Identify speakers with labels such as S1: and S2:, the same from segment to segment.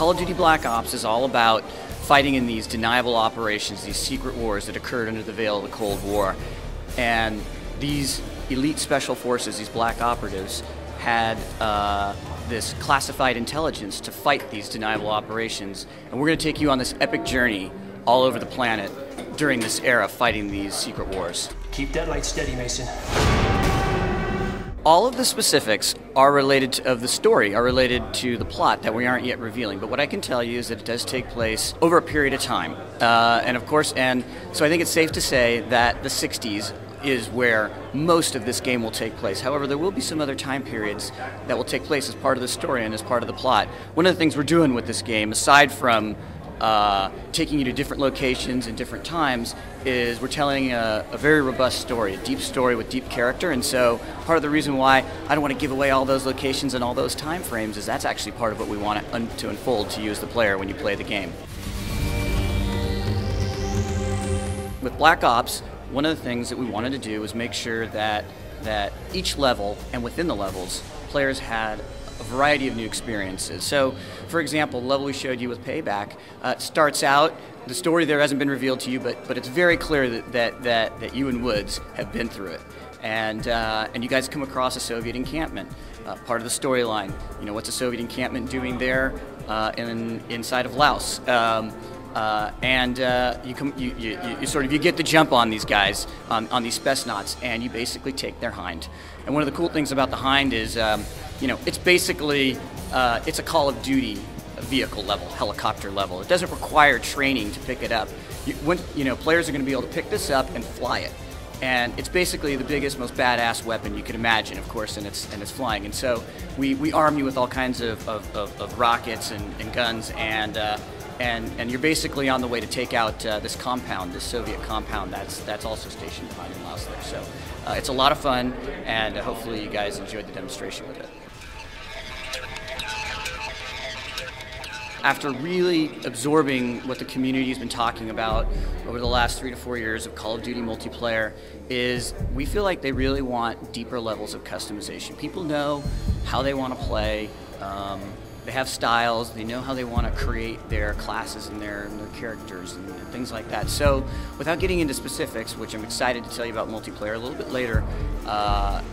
S1: Call of Duty Black Ops is all about fighting in these deniable operations, these secret wars that occurred under the veil of the Cold War. And these elite special forces, these black operatives, had this classified intelligence to fight these deniable operations. And we're going to take you on this epic journey all over the planet during this era fighting these secret wars.
S2: Keep that light steady, Mason.
S1: All of the specifics are related of the story, are related to the plot that we aren't yet revealing. But what I can tell you is that it does take place over a period of time. And so I think it's safe to say that the 60s is where most of this game will take place. However, there will be some other time periods that will take place as part of the story and as part of the plot. One of the things we're doing with this game, aside from taking you to different locations and different times, is we're telling a very robust story, a deep story with deep character. And so part of the reason why I don't want to give away all those locations and all those time frames is that's actually part of what we want to unfold to you as the player when you play the game. With Black Ops, one of the things that we wanted to do was make sure that each level and within the levels, players had a variety of new experiences. So, for example, the level we showed you with Payback starts out, the story there hasn't been revealed to you, but it's very clear that you and Woods have been through it. And you guys come across a Soviet encampment, part of the storyline. You know, what's a Soviet encampment doing there inside of Laos? You get the jump on these guys, on these Spetsnaz, and you basically take their Hind. And one of the cool things about the Hind is, it's basically, it's a Call of Duty vehicle level, helicopter level. It doesn't require training to pick it up. Players are going to be able to pick this up and fly it. And it's basically the biggest, most badass weapon you can imagine, of course, and it's flying. And so we arm you with all kinds of rockets and guns, and you're basically on the way to take out this compound, this Soviet compound that's also stationed behind in Laos there. So it's a lot of fun, and hopefully you guys enjoyed the demonstration with it. After really absorbing what the community has been talking about over the last 3 to 4 years of Call of Duty multiplayer, is we feel like they really want deeper levels of customization. People know how they want to play. They have styles, they know how they want to create their classes and their characters and things like that. So without getting into specifics, which I'm excited to tell you about multiplayer a little bit later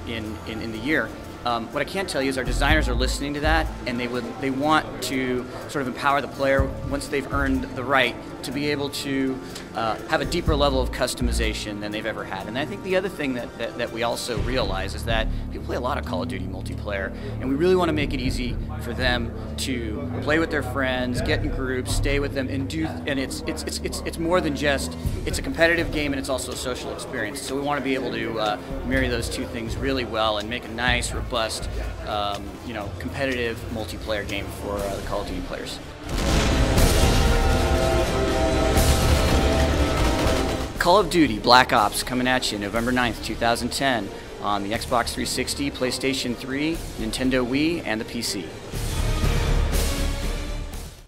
S1: in the year, what I can tell you is our designers are listening to that, and they want to sort of empower the player once they've earned the right to be able to have a deeper level of customization than they've ever had. And I think the other thing that we also realize is that people play a lot of Call of Duty multiplayer, and we really want to make it easy for them to play with their friends, get in groups, stay with them, and it's more than just, it's a competitive game and it's also a social experience. So we want to be able to marry those two things really well and make a nice, robust, competitive multiplayer game for the Call of Duty players. Call of Duty Black Ops coming at you November 9th, 2010 on the Xbox 360, PlayStation 3, Nintendo Wii, and the PC.